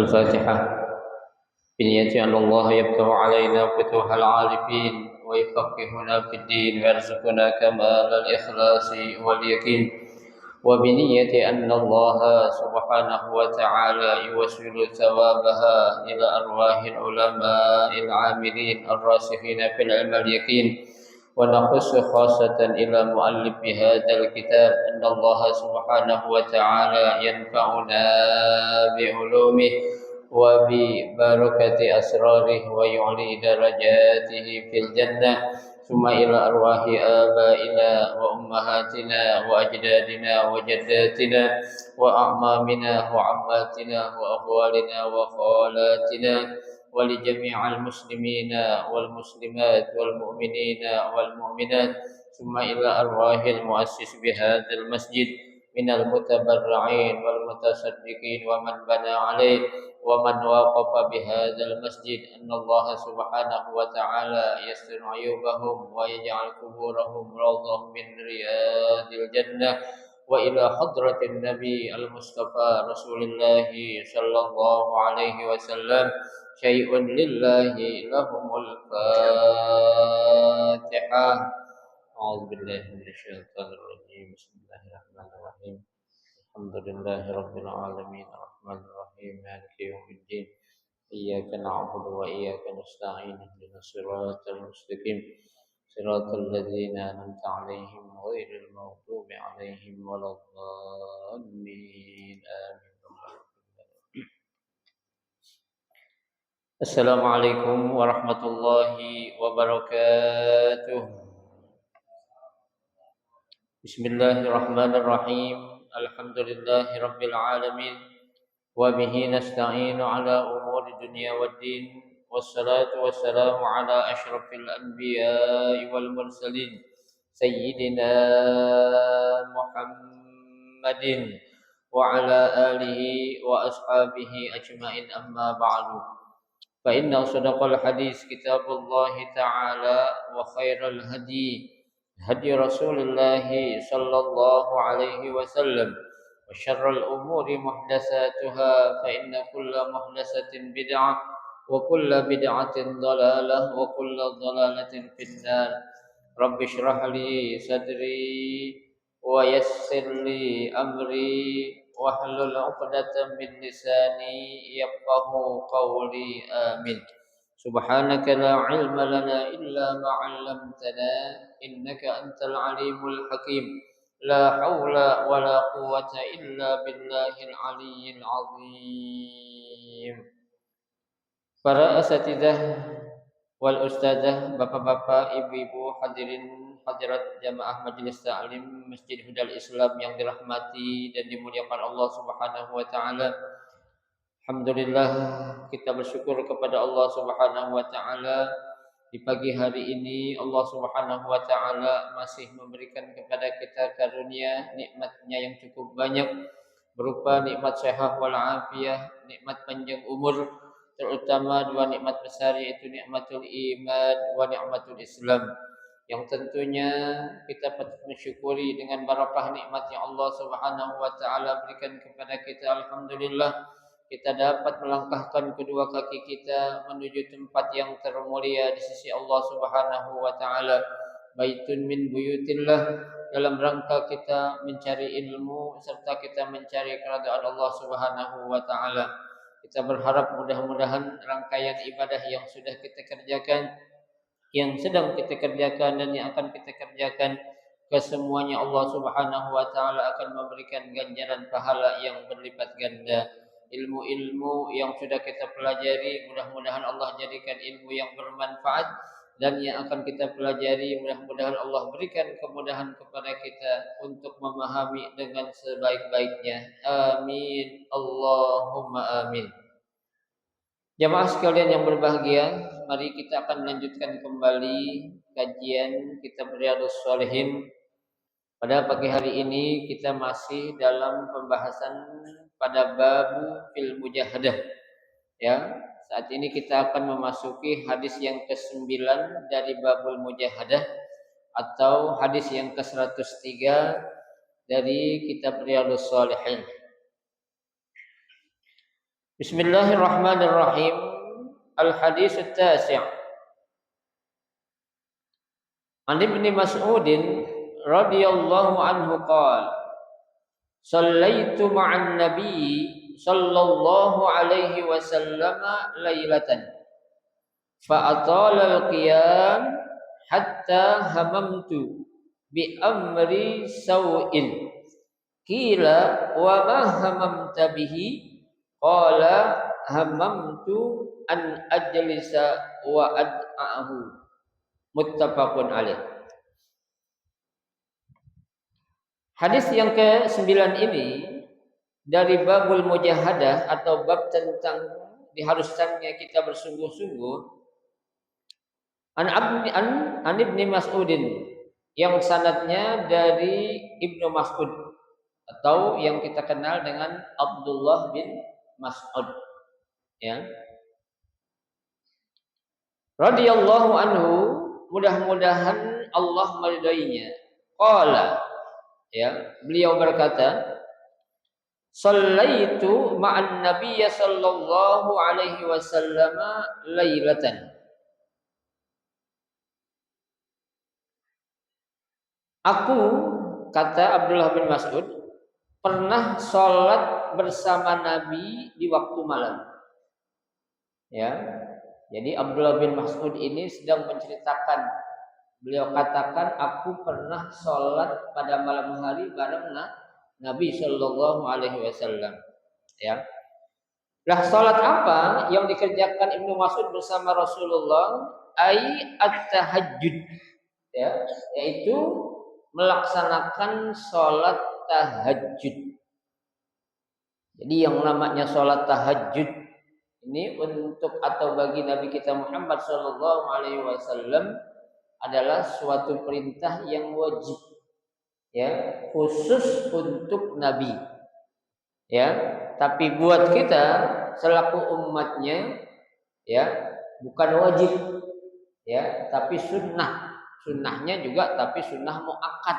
الفاتحة. بنية أن الله يفتح علينا فتوح العارفين ويفقهنا في الدين ويرزقنا كمال الإخلاص واليقين، وبنية أن الله سبحانه وتعالى يوصل ثوابها إلى أرواح العلماء العاملين الراسخين في العلم اليقين، ونخص خاصة إلى مؤلف هذا الكتاب أن الله سبحانه وتعالى ينفعنا بعلومه وببركة أسراره ويعلي درجاته في الجنة، ثم إلى أرواح آبائنا وأمهاتنا وأجدادنا وجداتنا وأعمامنا وعماتنا وأخوالنا وخالاتنا، ولجميع المسلمين والمسلمات والمؤمنين والمؤمنات، ثم إلى أرواح المؤسس بهذا المسجد من المتبرعين والمتصدقين ومن بنى عليه ومن وقف بهذا المسجد، أن الله سبحانه وتعالى يستر عيوبهم ويجعل قبورهم روضة من رياض الجنة، وإلى حضرة النبي المصطفى رسول الله صلى الله عليه وسلم شيء لله لهم الفاتحة. أعوذ بالله من الشيطان الرجيم. بسم الله الرحمن الرحيم. الحمد لله رب العالمين الرحمن الرحيم مالك يوم الدين، إياك نعبد وإياك نستعين اهدنا الصراط المستقيم صراط الذين أنعمت عليهم غير المغضوب عليهم ولا الضالين آمين. Assalamualaikum warahmatullahi wabarakatuh. Bismillahirrahmanirrahim. Alhamdulillahi rabbil alamin. Wa bihi nasta'inu ala umuri dunya waddin. Wassalatu wassalamu ala ashrafil anbiya'i wal mursalin Sayyidina Muhammadin wa ala alihi wa ashabihi ajma'in, amma ba'du. فإن أصدق الحديث كتاب الله تعالى، وخير الهدي هدي رسول الله صلى الله عليه وسلم، وشر الأمور محدثاتها، فإن كل محدثة بدعة، وكل بدعة ضلالة، وكل ضلالة في النار. رب اشرح لي صدري ويسر لي أمري واحلل عقدة من لساني يفقه قولي آمين. سبحانك لا علم لنا إلا ما علمتنا إنك أنت العليم الحكيم. لا حول ولا قوة إلا بالله العلي العظيم. Para asatidzah wal ustadzah, bapak-bapak, ibu-ibu, hadirin hadirat jamaah majelis ta'lim Masjid Hudal Islam yang dirahmati dan dimuliakan Allah Subhanahu wa taala. Alhamdulillah, kita bersyukur kepada Allah Subhanahu wa taala Di pagi hari ini Allah Subhanahu wa taala masih memberikan kepada kita karunia nikmat-Nya yang cukup banyak berupa nikmat sehat wal afiyah, nikmat panjang umur, terutama dua nikmat besar yaitu nikmatul iman wa nikmatul Islam. Yang tentunya kita patut mensyukuri dengan barakah nikmat yang Allah Subhanahu wa taala berikan kepada kita. Alhamdulillah kita dapat melangkahkan kedua kaki kita menuju tempat yang termulia di sisi Allah Subhanahu wa taala. Baitun min buyutillah, dalam rangka kita mencari ilmu serta kita mencari keridhaan Allah Subhanahu wa taala. Kita berharap mudah-mudahan rangkaian ibadah yang sudah kita kerjakan, yang sedang kita kerjakan dan yang akan kita kerjakan, kesemuanya Allah Subhanahu wa taala akan memberikan ganjaran pahala yang berlipat ganda. Ilmu-ilmu yang sudah kita pelajari mudah-mudahan Allah jadikan ilmu yang bermanfaat, dan yang akan kita pelajari mudah-mudahan Allah berikan kemudahan kepada kita untuk memahami dengan sebaik-baiknya. Amin. Allahumma amin. Jamaah sekalian yang berbahagia, mari kita akan melanjutkan kembali kajian kitab Riyadhus Shalihin. Pada pagi hari ini kita masih dalam pembahasan pada bab fil mujahadah. Ya, saat ini kita akan memasuki hadis yang ke-9 dari babul mujahadah atau hadis yang ke-103 dari kitab Riyadhus Shalihin. Bismillahirrahmanirrahim. Al-hadis at-tasi'. An Ibnu Mas'ud radhiyallahu anhu qala Sallaitu ma'an nabiy sallallahu alaihi wasallam lailatan fa atala al-qiyam hatta hamamtu bi amri saw'in qila wa ma hamamta bihi qala hamamtu an ajlisa wa ad'ahu. Muttafaqun alaih. Hadis yang ke-9 ini dari babul mujahadah atau bab tentang diharuskannya kita bersungguh-sungguh. An Ibnu Mas'udin, yang sanadnya dari Ibnu Mas'ud atau yang kita kenal dengan Abdullah bin Mas'ud, ya. Radhiyallahu anhu, mudah-mudahan Allah meridainya. Qala, ya, beliau berkata, Sallaitu ma'an nabiyya sallallahu alaihi wasallam lailatan. Aku, kata Abdullah bin Mas'ud, pernah sholat bersama Nabi di waktu malam. Ya, jadi Abdullah bin Mas'ud ini sedang menceritakan, beliau katakan, aku pernah sholat pada malam hari bareng Nabi Shallallahu Alaihi Wasallam. Ya, lah sholat apa yang dikerjakan Ibnu Mas'ud bersama Rasulullah? Ai at-tahajjud, ya, yaitu melaksanakan sholat tahajud. Jadi yang namanya sholat tahajud ini untuk atau bagi Nabi kita Muhammad Sallallahu Alaihi Wasallam adalah suatu perintah yang wajib, ya, khusus untuk Nabi, ya. Tapi buat kita selaku umatnya, ya, bukan wajib, ya, tapi sunnah. Sunnahnya juga tapi sunnah muakkad,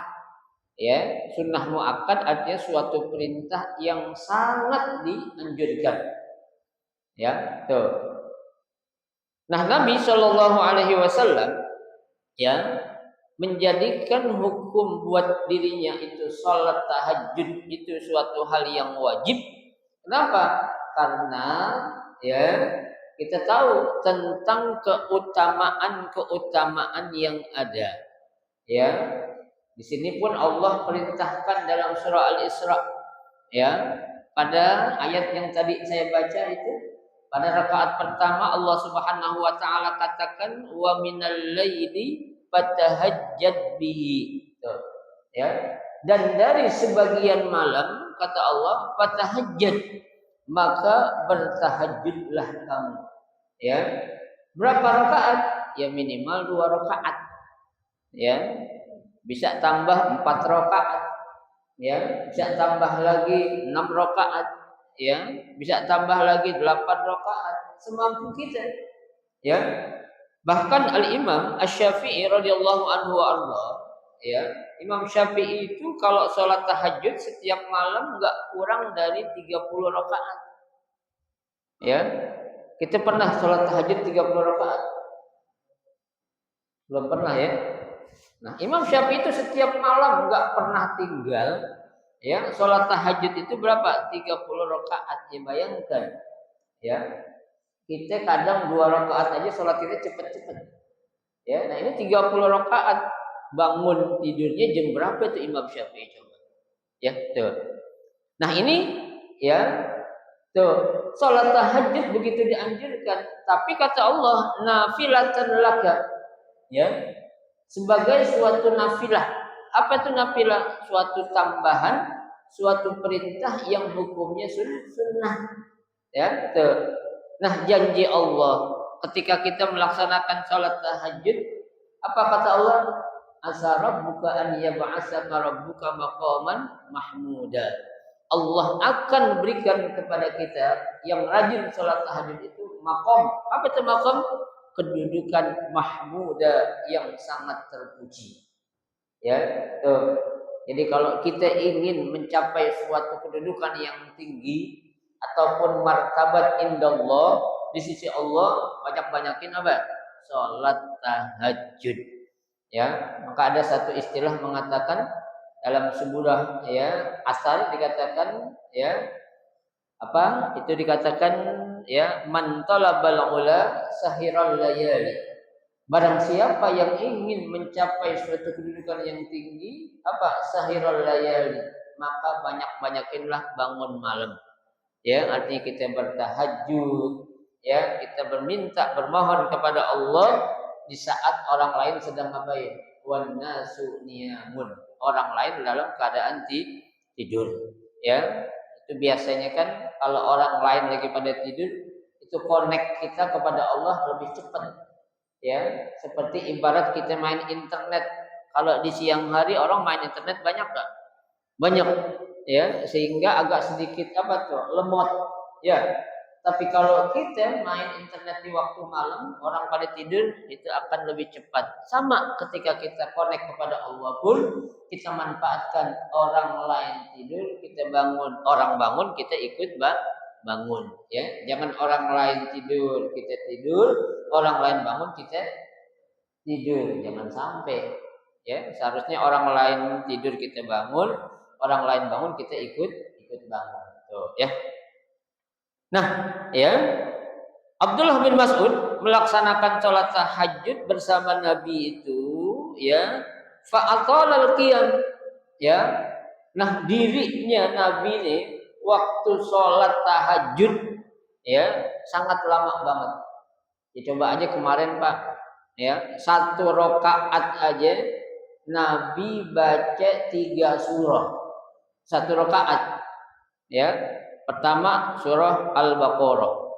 ya. Sunnah muakkad artinya suatu perintah yang sangat dianjurkan, ya, tuh. Nah, Nabi Shallallahu Alaihi Wasallam, ya, menjadikan hukum buat dirinya itu sholat tahajud itu suatu hal yang wajib. Kenapa? Karena, ya, kita tahu tentang keutamaan yang ada, ya. Di sini pun Allah perintahkan dalam surah Al-Isra, ya, pada ayat yang tadi saya baca itu, pada rakaat pertama Allah Subhanahu wa taala katakan wa minal laili fatahajjad bihi. Tuh, ya. Dan dari sebagian malam kata Allah fatahajjad, maka bertahajudlah kamu. Ya. Berapa rakaat? ya minimal 2 rakaat. Ya. Bisa tambah 4 rakaat. Ya, bisa tambah lagi 6 rakaat. Ya, bisa tambah lagi 8 rakaat semampu kita. Ya. Bahkan Al-Imam Asy-Syafi'i radhiyallahu anhu arda, ya, Imam Syafi'i itu kalau sholat tahajud setiap malam enggak kurang dari 30 rakaat. Ya. Kita pernah sholat tahajud 30 rakaat? Belum pernah ya. Nah, Imam Syafi'i itu setiap malam enggak pernah tinggal. Ya, sholat tahajud itu berapa? 30 rakaat. Ya, bayangkan. Ya. Kita kadang 2 rakaat aja sholat kita cepet-cepet. Ya, nah ini 30 rakaat. Bangun tidurnya jam berapa itu Imam Syafi'i coba? Ya, tuh. Nah, ini ya, tuh, sholat tahajud begitu dianjurkan, tapi kata Allah, nafilatan laka. Ya. Sebagai suatu nafilah. Apa itu nafilah? Suatu tambahan, suatu perintah yang hukumnya sunnah. Ya, tuh. Nah, janji Allah ketika kita melaksanakan sholat tahajud, apa kata Allah? Asa rabbuka an yab'atsaka rabbuka maqaman mahmuda. Allah akan berikan kepada kita yang rajin sholat tahajud itu maqam. Apa itu maqam? Kedudukan mahmuda yang sangat terpuji. Ya, tuh. Jadi kalau kita ingin mencapai suatu kedudukan yang tinggi ataupun martabat indallah di sisi Allah, banyak-banyakin apa? Salat tahajud. Ya, maka ada satu istilah mengatakan dalam sebuah ya asal dikatakan ya apa? Itu dikatakan ya man talabal ula sahiral layali. Barang siapa yang ingin mencapai suatu kedudukan yang tinggi, apa? Sahiral layali, maka banyak-banyakinlah bangun malam. Ya, artinya kita bertahajud, ya, kita berminta, bermohon kepada Allah di saat orang lain sedang ngapain? Wan nasu niyamun. Orang lain dalam keadaan tidur. Ya, itu biasanya kan kalau orang lain lagi pada tidur, itu connect kita kepada Allah lebih cepat. Ya, seperti ibarat kita main internet. Kalau di siang hari orang main internet banyak gak? Banyak, ya, sehingga agak sedikit apa tuh lemot, ya. Tapi kalau kita main internet di waktu malam, orang pada tidur, itu akan lebih cepat. Sama ketika kita connect kepada Allah pun, kita manfaatkan orang lain tidur, kita bangun, orang bangun, kita ikut bangun, ya. Jangan orang lain tidur, kita tidur, orang lain bangun, kita tidur. Jangan sampai, ya. Seharusnya orang lain tidur, kita bangun, orang lain bangun, kita ikut bangun. Tuh, ya. Nah, ya, Abdullah bin Mas'ud melaksanakan sholat tahajud bersama Nabi itu, ya, fa'atalal qiyam, ya. Nah, dirinya Nabi ini waktu sholat tahajud, ya, sangat lama banget. Ya, coba aja kemarin Pak, ya, 1 rakaat aja Nabi baca 3 surah. 1 rakaat, ya. Pertama surah Al-Baqarah,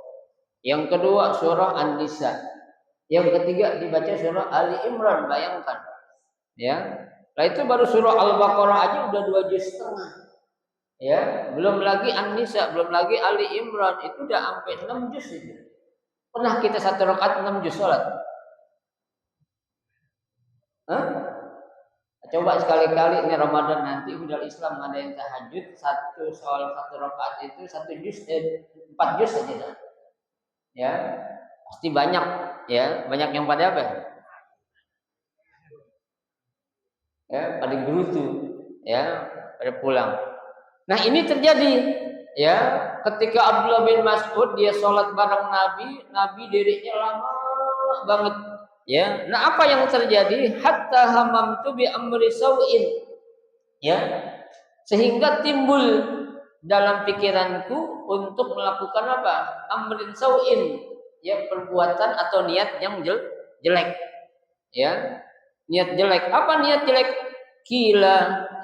yang kedua surah An-Nisa, yang ketiga dibaca surah Ali Imran. Bayangkan, ya. Nah, itu baru surah Al-Baqarah aja udah 2 juz setengah, ya. Belum lagi An-Nisa, belum lagi Ali Imran, itu udah sampai 6 juz itu. Pernah kita 1 rakaat 6 juz sholat? Hah? Coba sekali-kali ini Ramadan nanti udah Islam ada yang tahajud, 1 rakaat itu 1 juz, 4 juz saja dah. Ya, pasti banyak, ya, banyak yang pada apa? Ya, pada gerutu, ya, pada pulang. Nah, ini terjadi, ya, ketika Abdullah bin Mas'ud dia sholat bareng Nabi dirinya lama banget. Ya, nah apa yang terjadi? Hatta hamamtu bi amri sawin. Ya, sehingga timbul dalam pikiranku untuk melakukan apa? Amrin sawin, ya, perbuatan atau niat yang jelek. Ya, niat jelek. Apa niat jelek? Kila,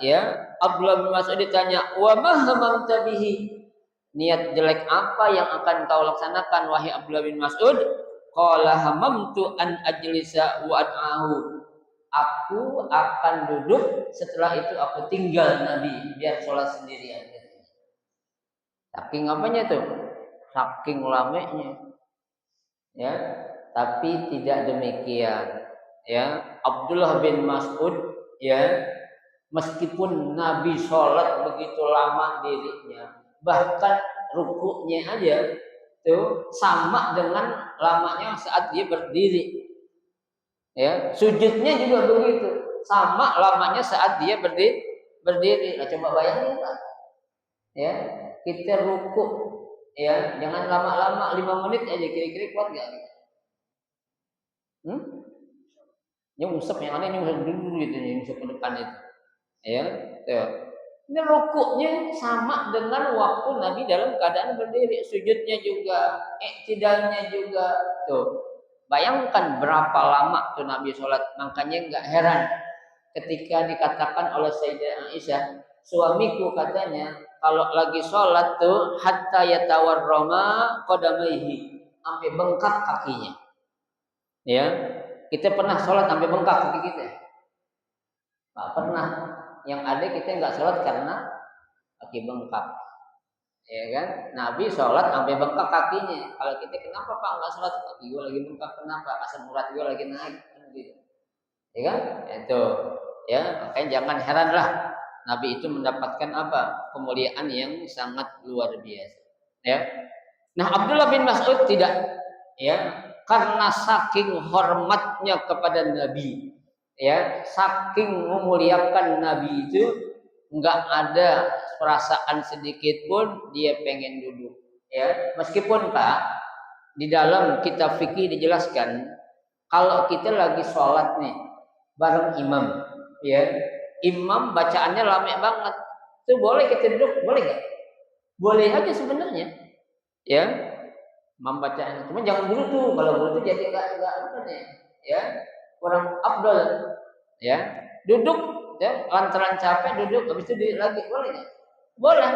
ya, Abdullah bin Mas'ud ditanya, "Wa ma hamamta bihi?" Niat jelek apa yang akan kau laksanakan wahai Abdullah bin Mas'ud? qala hamamtu an ajlisa wa ad'ahu. Aku akan duduk, setelah itu aku tinggal Nabi biar sholat sendirian. Saking apanya tuh? Saking lamanya. Ya, tapi tidak demikian. Ya, Abdullah bin Mas'ud, ya, meskipun Nabi sholat begitu lama dirinya, bahkan rukuknya aja tuh sama dengan lamanya saat dia berdiri. Ya, sujudnya juga begitu, sama lamanya saat dia berdiri. Nah, coba bayangin Pak. Ya, kita rukuk, ya, jangan lama-lama, 5 menit aja kira-kira kuat nggak? Nyungsep yang aneh nyungsep dulu gitu, nyungsep ke depan itu. Ya, tuh. Ini rukuknya sama dengan waktu Nabi dalam keadaan berdiri, sujudnya juga, iktidalnya juga. Tuh. Bayangkan berapa lama tuh Nabi sholat. Makanya nggak heran ketika dikatakan oleh Sayyidah Aisyah, suamiku katanya kalau lagi sholat tuh hatta yatawarrama qadamaihi, sampai bengkak kakinya. Ya, kita pernah sholat sampai bengkak kaki kita? Nggak pernah. Yang ada kita nggak sholat karena kaki bengkak. Ya kan? Nabi sholat sampai bengkak kakinya. Kalau kita kenapa Pak nggak sholat? Kaki gue lagi bengkak, kenapa? Asam urat gue lagi naik. Gitu. Ya kan? Itu. Ya, makanya jangan heranlah Nabi itu mendapatkan apa? Kemuliaan yang sangat luar biasa. Ya. Nah, Abdullah bin Mas'ud tidak, ya, karena saking hormatnya kepada Nabi, ya, saking memuliakan Nabi itu nggak ada perasaan sedikit pun dia pengen duduk, ya, meskipun Pak di dalam kitab fikih dijelaskan kalau kita lagi sholat nih bareng imam, ya, imam bacaannya lama banget, itu boleh kita duduk, boleh nggak? Boleh aja sebenarnya, ya, membacanya. Cuma jangan dulu tuh, kalau dulu tuh jadi enggak apa nih, ya, kurang afdol, ya. Duduk, ya, lantaran capek duduk, habis itu duduk lagi, boleh nggak? Boleh,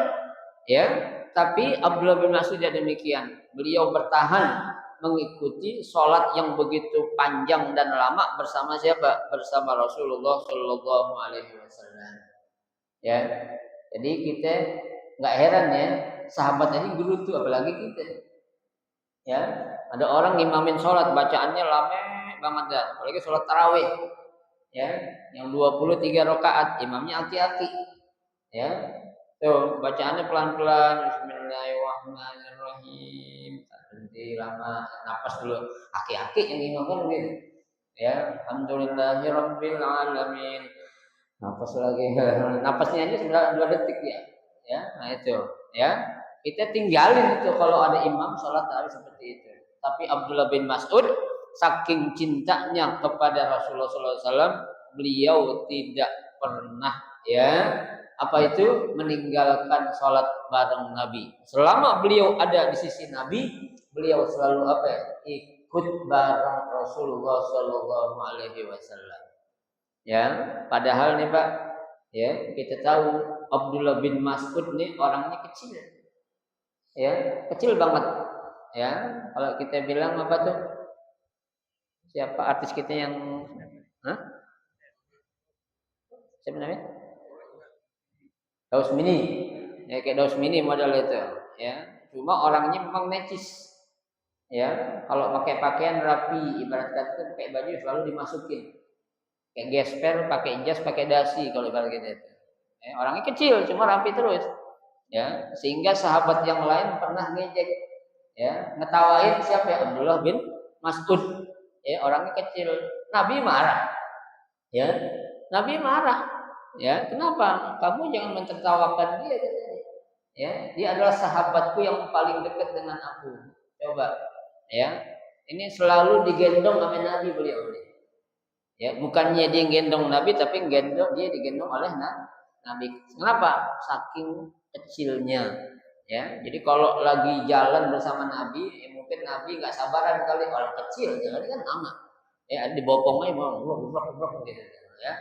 ya. Tapi Abdullah bin Mas'ud tidak demikian. Beliau bertahan mengikuti sholat yang begitu panjang dan lama bersama siapa? Bersama Rasulullah Shallallahu Alaihi Wasallam. Ya, jadi kita nggak heran ya, sahabat aja dulu tuh, apalagi kita. Ya, ada orang ngimamin sholat bacaannya lama banget dah, apalagi sholat tarawih, ya, yang 23 rakaat, imamnya aki-aki, ya, tuh bacaannya pelan-pelan, Bismillahirrahmanirrahim, berhenti lama, napas dulu, aki-aki yang ngimamkan gitu, ya, Alhamdulillahirabbil alamin, napas lagi, napasnya aja sebenarnya 2 detik ya, nah itu, ya, kita tinggalin itu kalau ada imam sholat tarawih seperti itu. Tapi Abdullah bin Mas'ud saking cintanya kepada Rasulullah SAW, beliau tidak pernah, ya, apa itu, meninggalkan sholat bareng Nabi. Selama beliau ada di sisi Nabi, beliau selalu apa ya, ikut bareng Rasulullah SAW. Ya, padahal nih Pak, ya, kita tahu Abdullah bin Mas'ud nih orangnya kecil, ya, kecil banget. Ya, kalau kita bilang apa tuh? Siapa artis kita yang, hah? Siapa namanya? Daus Mini. Ya, kayak Daus Mini model itu, ya. Cuma orangnya memang necis. Ya, kalau pakai pakaian rapi, ibarat kata pakai baju selalu dimasukin. Kayak gesper, pakai jas, pakai dasi kalau ibarat gitu. Ya, orangnya kecil, cuma rapi terus. Ya, sehingga sahabat yang lain pernah ngejek, ya, ngetawain siapa ya, Abdullah bin Mas'ud, ya, orangnya kecil. Nabi marah, ya, Nabi marah, ya, kenapa kamu jangan mentertawakan dia, ya, dia adalah sahabatku yang paling dekat dengan aku, coba, ya, ini selalu digendong sama Nabi beliau, ya, bukannya dia gendong Nabi tapi dia digendong oleh Nabi. Kenapa? Saking kecilnya. Ya, jadi kalau lagi jalan bersama Nabi, ya mungkin Nabi nggak sabaran kali, orang kecil jalan kan lama, ya, dibopong aja mau gitu, ya,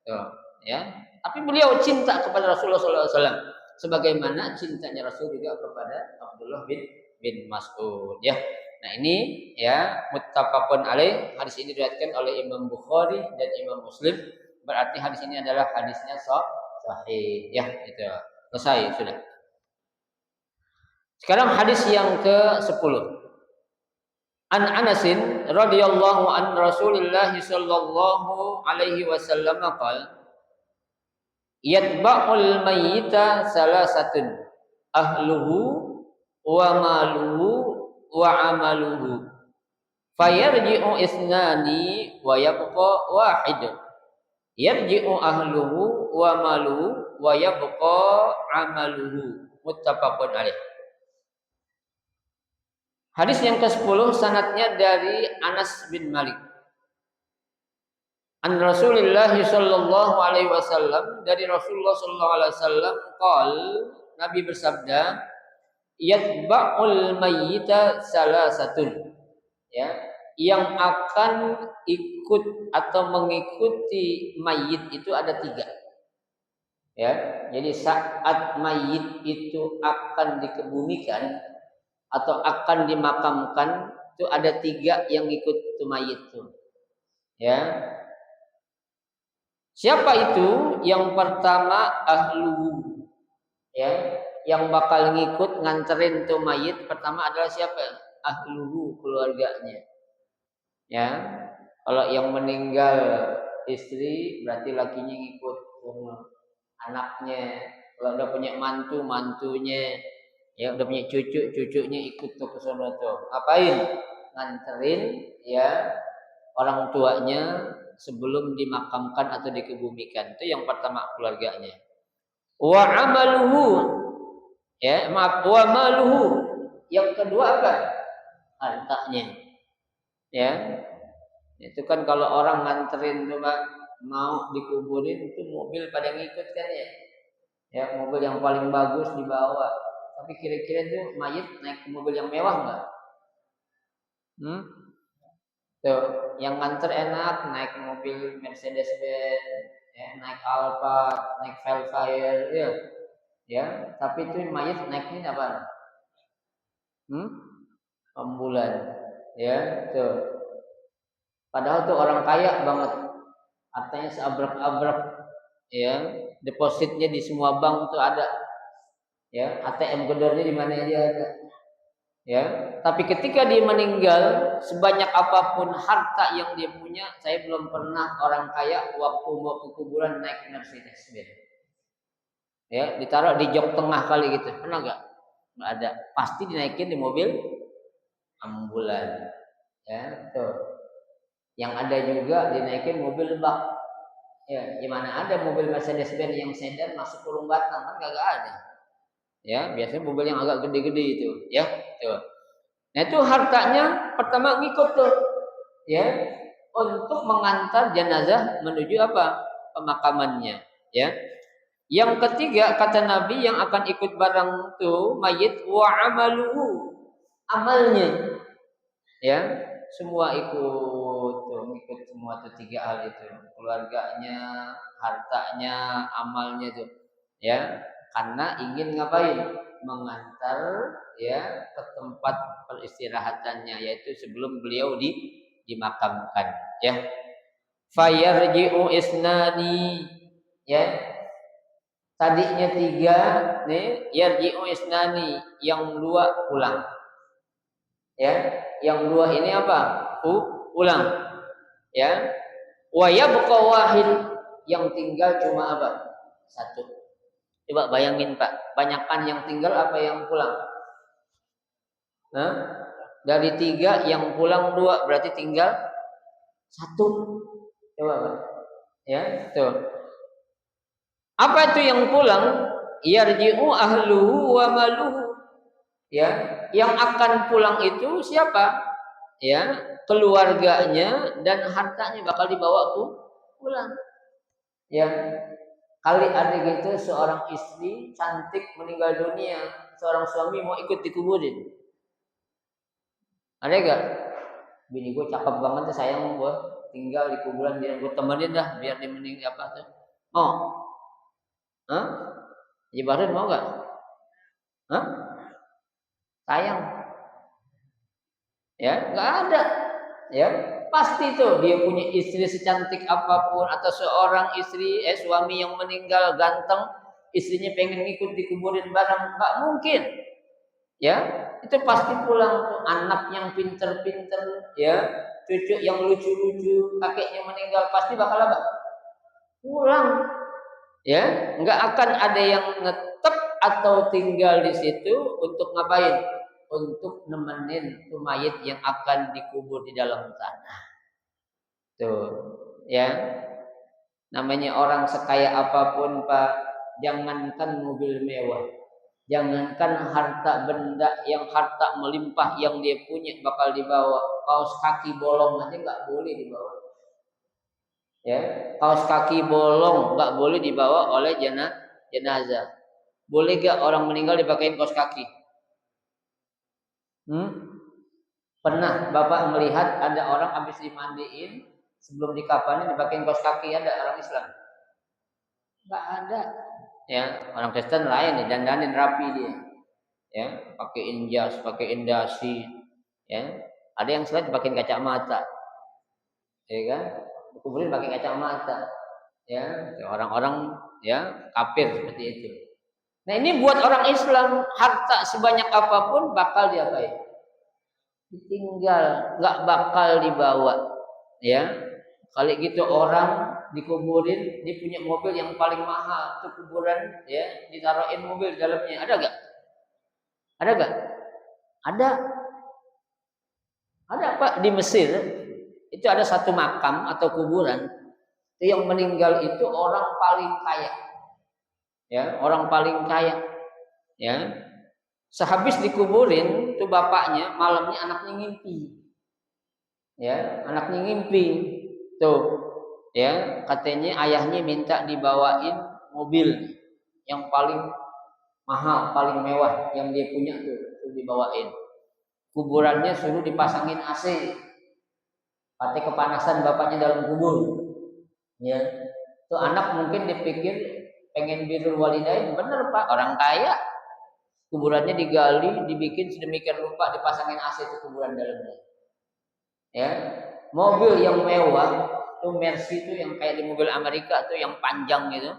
tuh, ya. Tapi beliau cinta kepada Rasulullah SAW, sebagaimana cintanya Rasul juga kepada Abdullah bin Mas'ud, ya. Nah ini ya muttafaqun alaih. Hadis ini diriwayatkan oleh Imam Bukhari dan Imam Muslim. Berarti hadis ini adalah hadisnya sahih. Ya, itu. Selesai sudah. Sekarang hadis yang ke-10. An Anasin radhiyallahu an Rasulillah sallallahu alaihi wasallam qala yatba'ul mayyita salasatun ahluhu wa maluhu wa amaluhu fayarji'u isnani wa yabqa wahid yarji'u ahluhu wa maluhu wa yabqa amaluhu muttafaqun alaih. Hadis yang ke-10 sanadnya dari Anas bin Malik. An Rasulillah sallallahu alaihi wasallam, dari Rasulullah sallallahu alaihi wasallam qol, Nabi bersabda, yatba'ul mayyita salasatun. Ya, yang akan ikut atau mengikuti mayit itu ada 3. Ya, jadi saat mayit itu akan dikebumikan atau akan dimakamkan itu ada 3 yang ikut itu mayit itu. Ya. Siapa itu? Yang pertama ahlu. Ya, yang bakal ngikut nganterin tuh mayit pertama adalah siapa? Ahluhu, keluarganya. Ya. Kalau yang meninggal istri berarti lakinya ngikut anaknya. Kalau udah punya mantu, mantunya. Ya udah punya cucu, cucunya ikut tuh ke sono tuh. Ngapain? Nganterin ya orang tuanya sebelum dimakamkan atau dikebumikan. Itu yang pertama keluarganya. Wa amaluhu. Ya, maaf, wa maluhu. Yang kedua apa? Hartanya. Ya. Itu kan kalau orang nganterin tuh mau dikuburin itu mobil pada ngikut kan ya. Ya, mobil yang paling bagus dibawa. Tapi kira-kira tuh mayit naik ke mobil yang mewah enggak? Tuh, yang nganter enak naik mobil Mercedes-Benz, ya, naik Alphard, naik Velfire, ya. Ya, tapi itu mayit naiknya apa? Ambulan. Ya, tuh. Padahal tuh orang kaya banget. Hartanya seabrek-abrek, ya. Depositnya di semua bank tuh ada. Ya, ATM gedornya di mana aja ada. Ya, tapi ketika dia meninggal, sebanyak apapun harta yang dia punya, saya belum pernah orang kaya waktu mau ke kuburan naik Mercedes-Benz. Ya, ditaruh di jok tengah kali gitu. Pernah nggak? Nggak ada. Pasti dinaikin di mobil ambulan. Ya, tuh. Yang ada juga dinaikin mobil bak. Ya, gimana ada mobil Mercedes-Benz yang sedan masuk kurung batang kan nggak ada. Ya, biasanya mobil yang agak gede-gede itu, ya. Tuh. Nah, itu hartanya pertama ngikut tuh, ya, untuk mengantar jenazah menuju apa? Pemakamannya, ya. Yang ketiga kata Nabi yang akan ikut barang tuh mayit wa amaluhu, amalnya. Ya, semua ikut tuh, ikut semua tuh 3 hal itu. Keluarganya, hartanya, amalnya tuh. Ya, karena ingin ngapain? Mengantar ya ke tempat peristirahatannya, yaitu sebelum beliau dimakamkan, ya. Fayarji'u isnani, ya. Tadinya 3 nih, yarji'u isnani, yang 2 pulang. Ya, yang 2 ini apa? Pulang. Ya. Wa yabqa wahid, yang tinggal cuma apa? 1. Coba bayangin Pak, banyakan yang tinggal apa yang pulang? Nah, dari 3 yang pulang 2 berarti tinggal 1. Coba Pak. Ya, tuh. Apa itu yang pulang? Yarji'u ahluhu wa maluhu. Ya, yang akan pulang itu siapa? Ya, keluarganya dan hartanya bakal dibawa pulang. Ya. Kali ada gitu seorang istri cantik meninggal dunia, seorang suami mau ikut dikuburin. Ada gak? Bini gue cakep banget tuh, sayang gue, tinggal di kuburan dia, gue temenin dah biar dia meninggal apa tuh. Mau? Hah? Ibarat mau gak? Hah? Sayang. Ya, nggak ada. Ya, pasti tuh dia punya istri secantik apapun atau seorang istri suami yang meninggal ganteng, istrinya pengen ngikut dikuburin bareng, nggak mungkin. Ya, itu pasti pulang tuh anak yang pinter-pinter, ya, cucu yang lucu-lucu, kakeknya meninggal pasti bakal apa? Pulang. Ya, nggak akan ada yang ngetep atau tinggal di situ untuk ngapain? Untuk nemenin tuh mayit yang akan dikubur di dalam tanah. Tuh, ya. Namanya orang sekaya apapun, Pak, jangankan mobil mewah, jangankan harta benda yang harta melimpah yang dia punya bakal dibawa, kaos kaki bolong aja nggak boleh dibawa. Ya, kaos kaki bolong nggak boleh dibawa oleh jenazah. Boleh gak orang meninggal dipakein kaos kaki? Pernah Bapak melihat ada orang habis dimandiin sebelum dikafani dipakein kaos kaki, ada orang Islam? Nggak ada. Ya, orang Kristen lain nih, dandanin rapi dia. Ya, pakein jas, pakein dasi, ya. Ada yang selain pakein kacamata. Ya kan? Kemudian pakai kacamata. Ya, orang-orang ya kafir seperti itu. Nah, ini buat orang Islam, harta sebanyak apapun bakal diapain? Ditinggal, nggak bakal dibawa. Ya, kali gitu orang dikuburin, dia punya mobil yang paling mahal, itu kuburan, ya, ditaruhin mobil di dalamnya. Ada gak? Ada gak? Ada. Ada Pak di Mesir. Itu ada satu makam atau kuburan. Itu yang meninggal itu orang paling kaya. Ya, orang paling kaya. Ya. Sehabis dikuburin, tuh bapaknya malamnya anaknya ngimpi. Ya, anaknya ngimpi. Tuh, ya, katanya ayahnya minta dibawain mobil yang paling mahal, paling mewah yang dia punya tuh dibawain. Kuburannya suruh dipasangin AC. Pati kepanasan bapaknya dalam kubur. Ya, tuh anak mungkin dipikir pengen birrul walidain, bener Pak, orang kaya. Kuburannya digali, dibikin sedemikian rupa, dipasangin AC itu kuburan dalamnya. Ya, mobil yang mewah, tuh Mercy itu yang kayak di mobil Amerika tuh yang panjang gitu.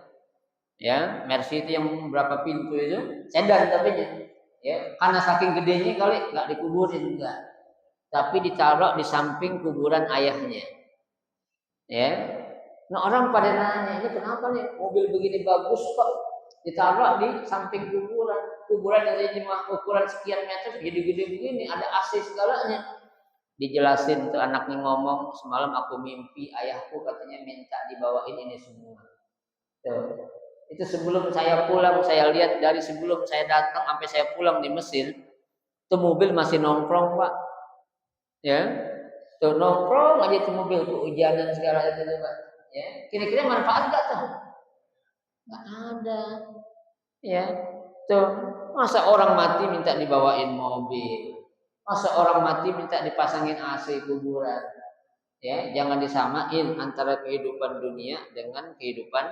Ya, Mercy itu yang berapa pintu itu, sedan tapi ya, karena saking gedenya kali nggak dikuburin enggak, tapi ditaruh di samping kuburan ayahnya. Ya, nah orang pada nanya, ini kenapa nih mobil begini bagus kok ditaruh di samping kuburan? Kuburan yang cuma ukuran sekian meter, gede-gede begini, ada AC segalanya. Dijelasin tuh anaknya ngomong, semalam aku mimpi ayahku katanya minta dibawain ini semua. Tuh. Itu sebelum saya pulang, saya lihat dari sebelum saya datang sampai saya pulang di Mesir, tuh mobil masih nongkrong Pak. Ya, tuh nongkrong aja tuh mobil, tuh hujanan segala itu Pak. Ya, kira-kira manfaat nggak tuh? Nggak ada. Ya, tuh masa orang mati minta dibawain mobil, masa orang mati minta dipasangin AC kuburan. Ya, jangan disamain antara kehidupan dunia dengan kehidupan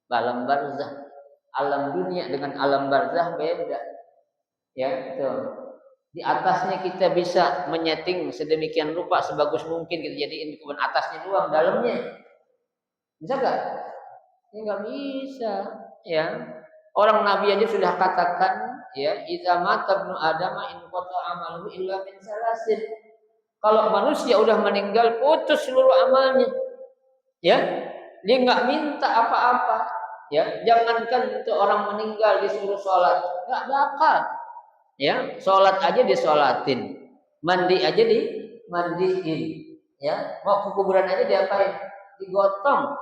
alam barzah. Alam dunia dengan alam barzah beda. Ya, tuh. Di atasnya kita bisa menyeting sedemikian rupa sebagus mungkin kita jadiin kebun atasnya doang, dalamnya bisa gak? Ya nggak bisa. Ya, orang Nabi aja sudah katakan, ya, idza mata ibnu adam in qata amaluhu illa min salasin. Kalau manusia udah meninggal, putus seluruh amalnya. Ya, dia nggak minta apa-apa. Ya, jangankan untuk orang meninggal disuruh sholat, nggak bakal. Ya, sholat aja disolatin, mandi aja dimandiin. Ya, mau ke kuburan aja diapain? Digotong.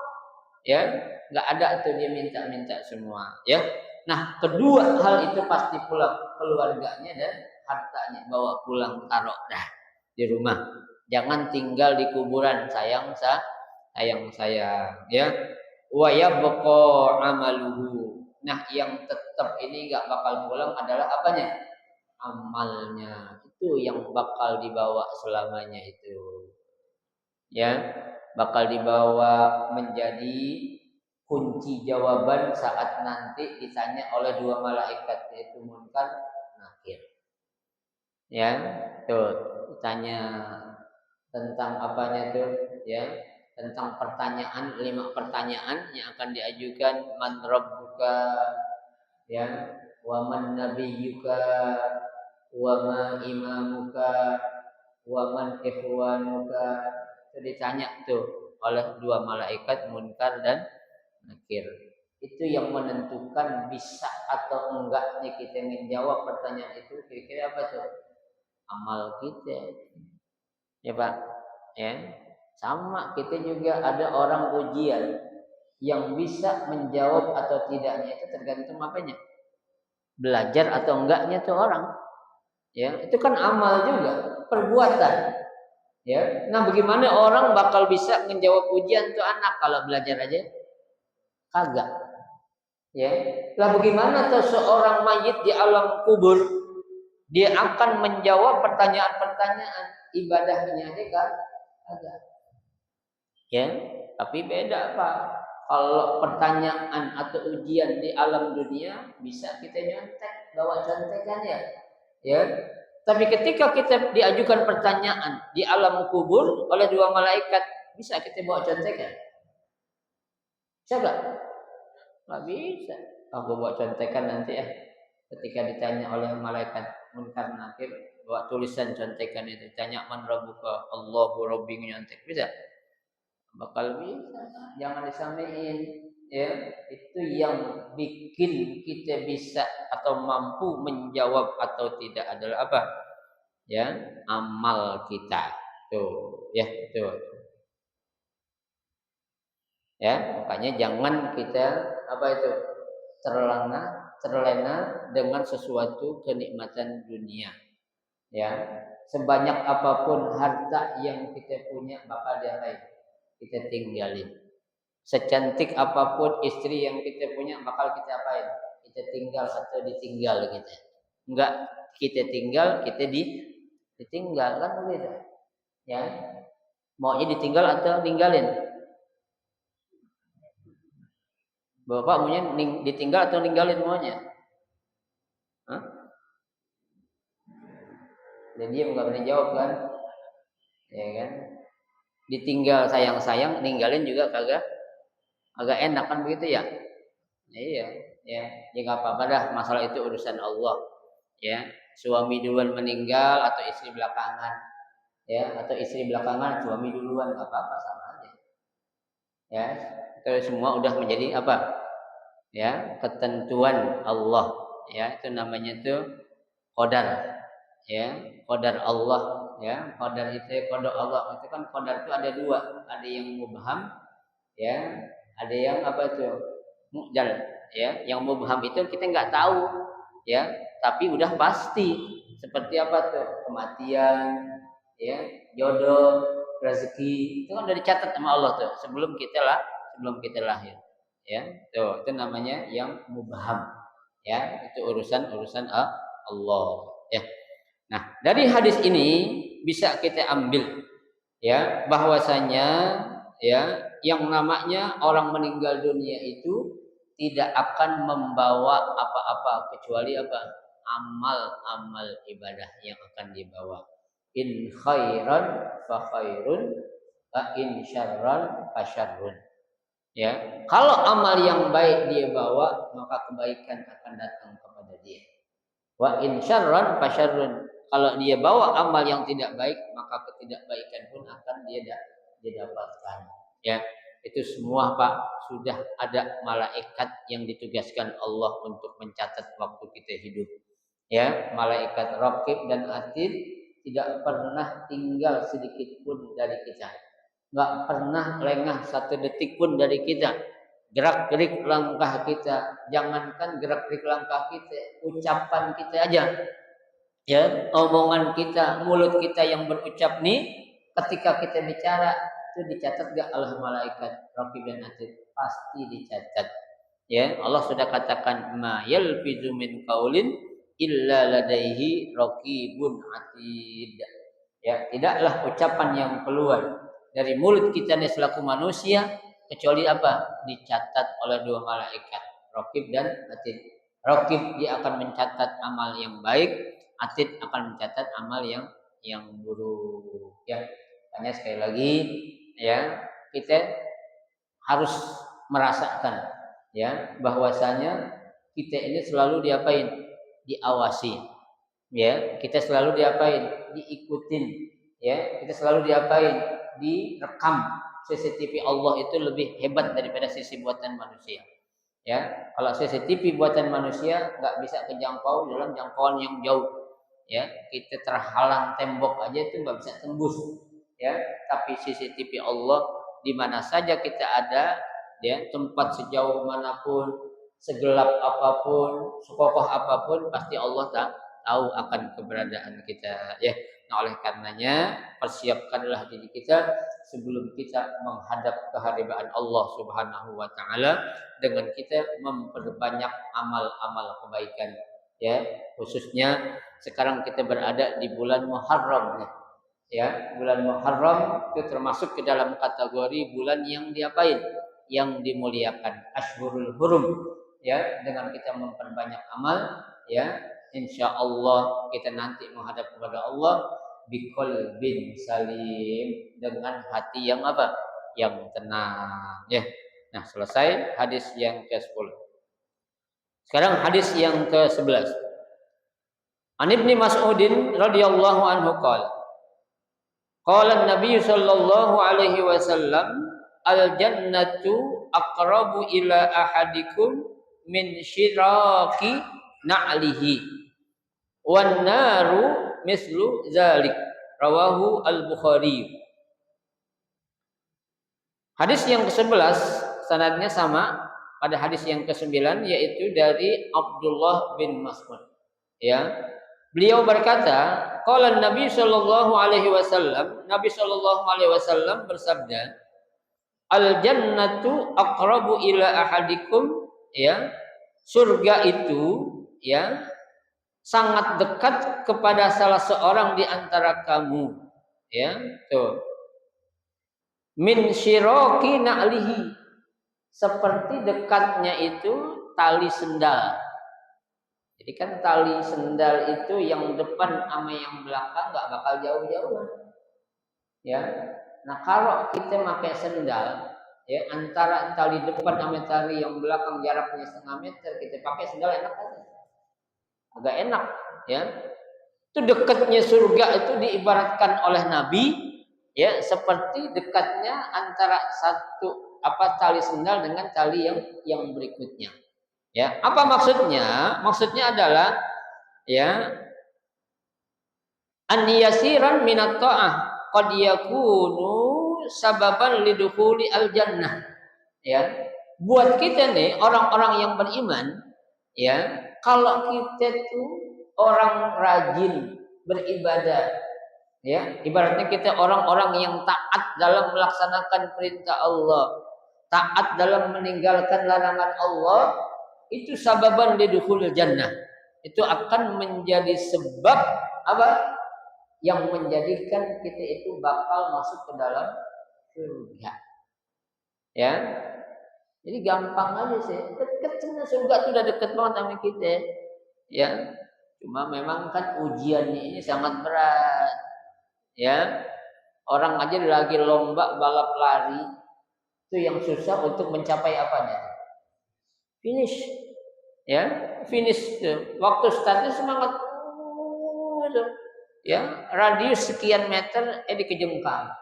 Ya, nggak ada tuh dia minta-minta semua. Ya, nah kedua hal itu pasti pulang keluarganya dan hartanya bawa pulang taruh dah di rumah. Jangan tinggal di kuburan, sayang sayang. Ya, wa yabqa amaluhu. Nah, yang tetap ini nggak bakal pulang adalah apanya? Amalnya. Itu yang bakal dibawa selamanya itu. Ya, bakal dibawa menjadi kunci jawaban saat nanti ditanya oleh dua malaikat, yaitu Munkar Nakir. Ya, tuh tanya tentang apanya tuh, ya, tentang pertanyaan 5 pertanyaan yang akan diajukan, man rabbuka, ya, wa man nabiyyuka, wa ma imamuka, wa man ikhwanuka. Itu ditanya tuh oleh 2 malaikat Munkar dan Nakir. Itu yang menentukan bisa atau enggaknya kita menjawab pertanyaan itu kira-kira apa tuh? Amal kita. Ya Pak, ya. Sama kita juga ada orang ujian yang bisa menjawab atau tidaknya itu tergantung apanya? Belajar atau enggaknya tuh orang. Ya, itu kan amal juga, perbuatan. Ya. Nah, bagaimana orang bakal bisa menjawab ujian tuh anak kalau belajar aja? Kagak. Ya. Lah bagaimana tuh seorang mayit di alam kubur dia akan menjawab pertanyaan-pertanyaan ibadahnya aja kan? Kagak. Ya, tapi beda Pak. Kalau pertanyaan atau ujian di alam dunia bisa kita nyontek, bawa contekan ya. Ya. Tapi ketika kita diajukan pertanyaan di alam kubur oleh 2 malaikat, bisa kita bawa contekan? Bisa enggak? Enggak bisa. Aku bawa contekan nanti ya. Ketika ditanya oleh malaikat Munkar Nakir, bawa tulisan contekan itu. Tanya man rabbuka, Allahu rabbi, nyontek. Bisa? Bakal bisa, jangan disamein, ya. Itu yang bikin kita bisa atau mampu menjawab atau tidak adalah apa? Ya, amal kita. Tuh, ya, tuh. Ya, makanya jangan kita apa itu? Terlena dengan sesuatu kenikmatan dunia. Ya, sebanyak apapun harta yang kita punya bakal diapain? Kita tinggalin. Secantik apapun istri yang kita punya bakal kita apain? Kita tinggal atau ditinggal kita. Enggak kita tinggal, kita ditinggal kan begitu. Ya. Maunya ditinggal atau ninggalin? Bapak maunya ditinggal atau ninggalin maunya? Hah? Dan dia enggak berani jawab kan? Ya kan? Ditinggal sayang-sayang, ninggalin juga kagak agak enak kan begitu ya? Iya, ya. Ya enggak apa-apa dah, masalah itu urusan Allah. Ya, suami duluan meninggal atau istri belakangan, ya, atau istri belakangan suami duluan, enggak apa-apa, sama aja. Ya, itu semua udah menjadi apa? Ya, ketentuan Allah. Ya, itu namanya tuh qadar. Ya, qadar Allah. Ya, qadar itu qadar Allah. Itu kan qadar itu ada 2, ada yang mubham, ya, ada yang apa itu? Mu'jal. Ya, yang mubham itu kita nggak tahu, ya, tapi udah pasti. Seperti apa tuh? Kematian, ya, jodoh, rezeki, itu kan udah dicatat sama Allah tuh sebelum kita lahir. Ya, tuh itu namanya yang mubham. Ya, itu urusan Allah. Ya. Nah, dari hadis ini bisa kita ambil, ya, bahwasanya, ya, yang namanya orang meninggal dunia itu tidak akan membawa apa-apa kecuali apa? Amal-amal ibadah yang akan dibawa. In khairan fa khairun wa in syarran fa syarrun. Ya, kalau amal yang baik dia bawa, maka kebaikan akan datang kepada dia. Wa in syarran fa syarrun. Kalau dia bawa amal yang tidak baik, maka ketidakbaikan pun akan dia dapatkan. Ya, itu semua Pak sudah ada malaikat yang ditugaskan Allah untuk mencatat waktu kita hidup. Ya, malaikat Raqib dan Atid tidak pernah tinggal sedikit pun dari kita. Enggak pernah lengah 1 detik pun dari kita. Gerak-gerik langkah kita, jangankan gerak-gerik langkah kita, ucapan kita aja. Ya, omongan kita, mulut kita yang berucap nih, ketika kita bicara itu dicatat gak oleh malaikat Raqib dan Atid? Pasti dicatat. Ya, Allah sudah katakan ma yalfizu min qaulin illa ladaihi raqibun atid. Ya, tidaklah ucapan yang keluar dari mulut kita nih selaku manusia kecuali apa? Dicatat oleh 2 malaikat, Raqib dan Atid. Raqib dia akan mencatat amal yang baik, Atid akan mencatat amal yang buruk. Ya, makanya sekali lagi ya kita harus merasakan ya bahwasanya kita ini selalu diapain? Diawasi. Ya, kita selalu diapain? Diikutin. Ya, kita selalu diapain? Direkam. CCTV Allah itu lebih hebat daripada sisi buatan manusia. Ya, kalau CCTV buatan manusia nggak bisa kejangkau dalam jangkauan yang jauh. Ya, kita terhalang tembok aja itu nggak bisa tembus. Ya, tapi CCTV Allah di mana saja kita ada, ya tempat sejauh manapun, segelap apapun, sekokoh apapun, pasti Allah tak tahu akan keberadaan kita. Ya, nah oleh karenanya persiapkanlah diri kita sebelum kita menghadap kehadiran Allah Subhanahu wa taala dengan kita memperbanyak amal-amal kebaikan. Ya, khususnya sekarang kita berada di bulan Muharram. Ya, bulan Muharram itu termasuk ke dalam kategori bulan yang diapain? Yang dimuliakan, Ashhurul Hurum. Ya, dengan kita memperbanyak amal, ya, insya Allah kita nanti menghadap kepada Allah biqalbin salim, dengan hati yang apa? Yang tenang. Ya. Nah, selesai hadis yang ke-10. Sekarang hadis yang ke-11. An Ibnu Mas'udin radhiyallahu anhu qala qala Nabi sallallahu alaihi wasallam al-jannatu aqrabu ila ahadikum min syiraki na'lihi wan naru mislu zalik rawahu al-Bukhari. Hadis yang ke-11 sanadnya sama pada hadis yang ke-9 yaitu dari Abdullah bin Mas'ud. Ya. Beliau berkata, qala Nabi sallallahu alaihi wasallam, Nabi sallallahu alaihi wasallam bersabda, al jannatu aqrabu ila ahadikum, ya. Surga itu ya sangat dekat kepada salah seorang di antara kamu. Ya, tuh. Min syiraki na'lihi, seperti dekatnya itu tali sendal. Jadi kan tali sendal itu yang depan sama yang belakang nggak bakal jauh-jauh. Ya. Nah, kalau kita pakai sendal, ya antara tali depan sama tali yang belakang jaraknya setengah meter, kita pakai sendal enak aja. Agak enak, ya. Itu dekatnya surga itu diibaratkan oleh Nabi, ya seperti dekatnya antara satu tali sendal dengan tali yang berikutnya. Ya, apa maksudnya? Maksudnya adalah ya an yasiran minat ta'ah qad yakunu sababan lidukhuli al jannah. Ya, buat kita nih orang-orang yang beriman, ya, kalau kita tuh orang rajin beribadah, ya, ibaratnya kita orang-orang yang taat dalam melaksanakan perintah Allah, taat dalam meninggalkan larangan Allah, itu sababan lidukhulil jannah. Itu akan menjadi sebab apa? Yang menjadikan kita itu bakal masuk ke dalam surga. Ya. Jadi gampang aja sih. Dekat surga itu udah dekat banget sama kita. Ya. Cuma memang kan ujiannya ini sangat berat. Ya. Orang aja lagi lomba balap lari, itu yang susah untuk mencapai apanya? Finish. Ya, finish tuh. Waktu startnya semangat. Ya, radius sekian meter dikejengkang.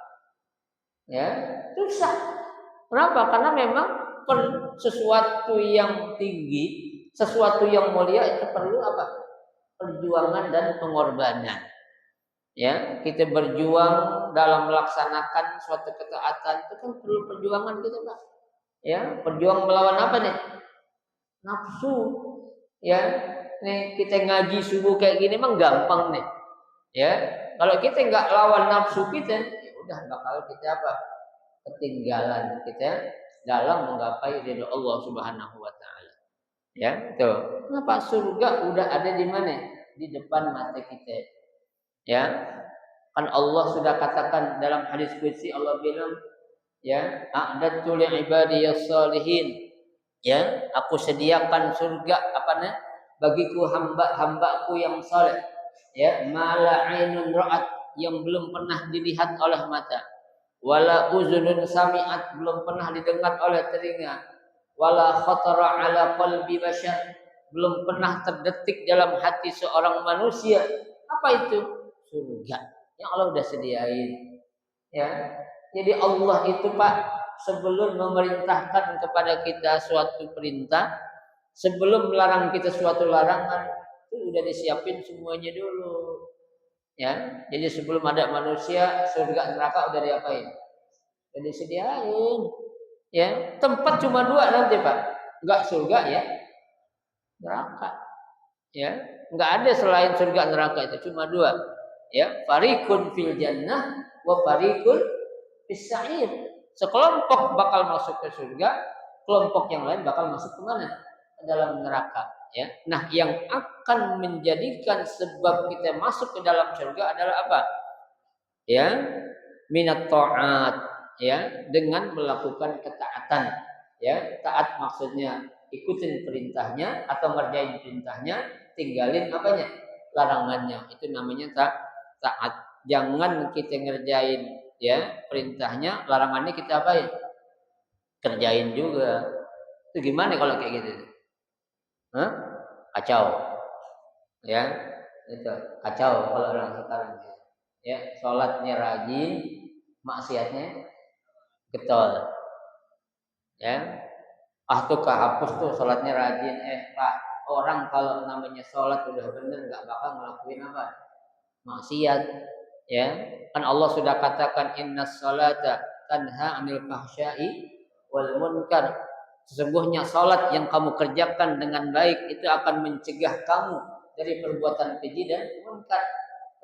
Ya, susah. Kenapa? Karena memang sesuatu yang tinggi, sesuatu yang mulia itu perlu apa? Perjuangan dan pengorbanan. Ya, kita berjuang dalam melaksanakan suatu ketaatan itu kan perlu perjuangan kita, Pak. Ya, berjuang melawan apa nih? Nafsu. Ya, nih kita ngaji subuh kayak gini mah gampang nih. Ya, kalau kita nggak lawan nafsu kita, ya udah bakal kita apa? Ketinggalan kita dalam menggapai ridho Allah Subhanahu wa taala. Ya, tuh. Kenapa surga udah ada di mana? Di depan mata kita. Ya. Kan Allah sudah katakan dalam hadis qudsi, Allah bilang, ya, a'dadtu li ibadiyas shalihin. Ya, aku sediakan surga bagiku hamba-hambaku yang saleh. Ya, mala ainun ra'at, yang belum pernah dilihat oleh mata, wala uzunun sami'at, belum pernah didengar oleh telinga, wala khatara ala qalbi bashar, belum pernah terdetik dalam hati seorang manusia. Apa itu? Surga yang Allah sudah sediain. Ya. Jadi Allah itu Pak, sebelum memerintahkan kepada kita suatu perintah, sebelum melarang kita suatu larangan, itu udah disiapin semuanya dulu. Ya, jadi sebelum ada manusia, surga neraka udah diapain? Udah disediain. Ya, tempat cuma dua nanti Pak, enggak surga ya, neraka. Ya, enggak ada selain surga neraka itu, cuma dua. Ya, fariqun fil jannah wa fariqun fis sa'ir. Sekelompok bakal masuk ke surga, kelompok yang lain bakal masuk ke mana? Ke dalam neraka. Ya, nah yang akan menjadikan sebab kita masuk ke dalam surga adalah apa? Ya, minat taat, ya, dengan melakukan ketaatan. Ya, taat maksudnya ikutin perintahnya atau ngerjain perintahnya, tinggalin apanya? Larangannya. Itu namanya taat. Jangan kita ngerjain ya perintahnya, larangannya kita apain? Kerjain juga. Itu gimana kalau kayak gitu? Hah? Kacau. Ya, itu kacau kalau orang sekarang. Ya, sholatnya rajin, maksiatnya getol. Ya, tuh hapus tuh sholatnya rajin. Pak, orang kalau namanya sholat udah bener nggak bakal ngelakuin apa? Maksiat. Ya, kan Allah sudah katakan innas sholata tanha 'anil fahsya'i wal munkar. Sesungguhnya salat yang kamu kerjakan dengan baik itu akan mencegah kamu dari perbuatan keji dan munkar.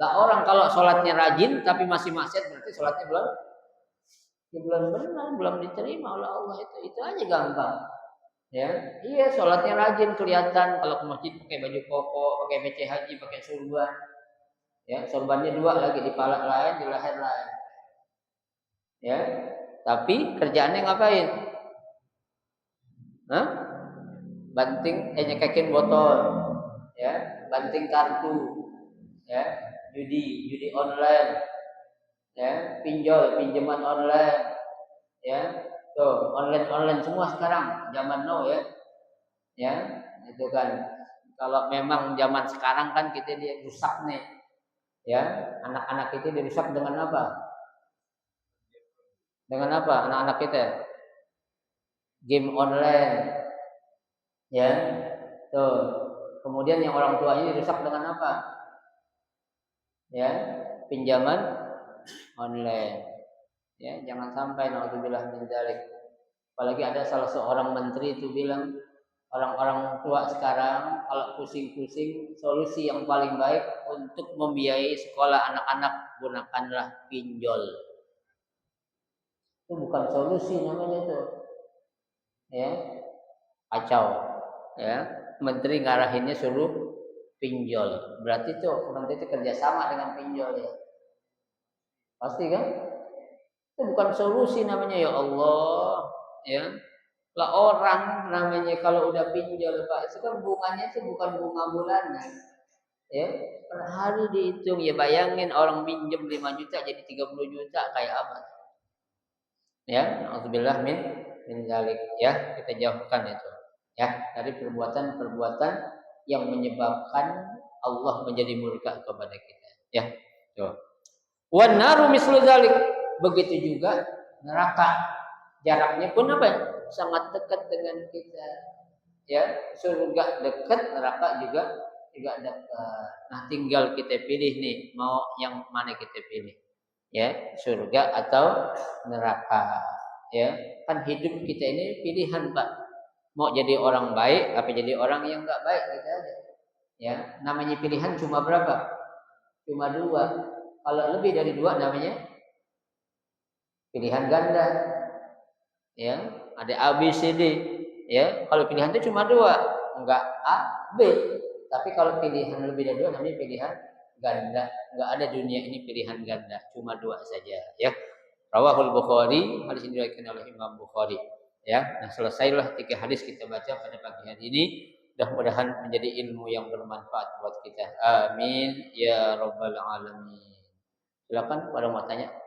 Lah orang kalau salatnya rajin tapi masih maksiat berarti salatnya belum benar, belum diterima oleh Allah. Itu aja gampang. Ya, iya salatnya rajin kelihatan kalau ke masjid pakai baju koko, pakai peci haji, pakai surban. Ya, sorbannya dua lagi di pala lain, di leher lain. Ya, tapi kerjaannya ngapain? Hah? Banting, nyekekin botol, ya, banting kartu, ya, judi online, ya, pinjaman online, ya, tuh online semua sekarang, zaman now ya, itu kan. Kalau memang zaman sekarang kan kita dirusak nih, ya, anak-anak kita dirusak dengan apa? Dengan apa anak-anak kita? Game online, ya, tuh. Kemudian yang orang tuanya dirusak dengan apa? Ya, pinjaman online. Ya, jangan sampai naudzubillah min dzalik. Apalagi ada salah seorang menteri itu bilang, orang-orang tua sekarang kalau pusing-pusing, solusi yang paling baik untuk membiayai sekolah anak-anak gunakanlah pinjol. Itu bukan solusi namanya itu. Ya, kacau. Ya, menteri ngarahinnya suruh pinjol. Berarti tuh menteri itu kerjasama dengan pinjol ya. Pasti kan? Itu bukan solusi namanya ya Allah. Ya, lah orang namanya kalau udah pinjol Pak, itu kan bunganya itu bukan bunga bulanan. Ya, per hari dihitung ya, bayangin orang pinjam 5 juta jadi 30 juta kayak apa? Ya, auzubillah min zalik ya, kita jauhkan itu. Ya, dari perbuatan-perbuatan yang menyebabkan Allah menjadi murka kepada kita. Ya, tuh. Wan naru mislu dzalik. Begitu juga neraka. Jaraknya pun apa? Sangat dekat dengan kita. Ya, surga dekat, neraka juga dekat. Nah, tinggal kita pilih nih, mau yang mana kita pilih. Ya, surga atau neraka. Ya, kan hidup kita ini pilihan, Pak. Mau jadi orang baik apa jadi orang yang enggak baik gitu aja. Ya, namanya pilihan cuma berapa? Cuma dua. Kalau lebih dari dua namanya pilihan ganda. Ya, ada A, B, C, D. Ya, kalau pilihan itu cuma dua, enggak A, B. Tapi kalau pilihan lebih dari dua namanya pilihan ganda. Enggak ada dunia ini pilihan ganda, cuma dua saja. Ya, Rawahul Bukhari, hadis ini diriwayatkan oleh Imam Bukhari. Ya, nah selesailah 3 hadis kita baca pada pagi hari ini. Mudah-mudahan menjadi ilmu yang bermanfaat buat kita. Amin ya rabbal alamin. Silakan pada mau tanya.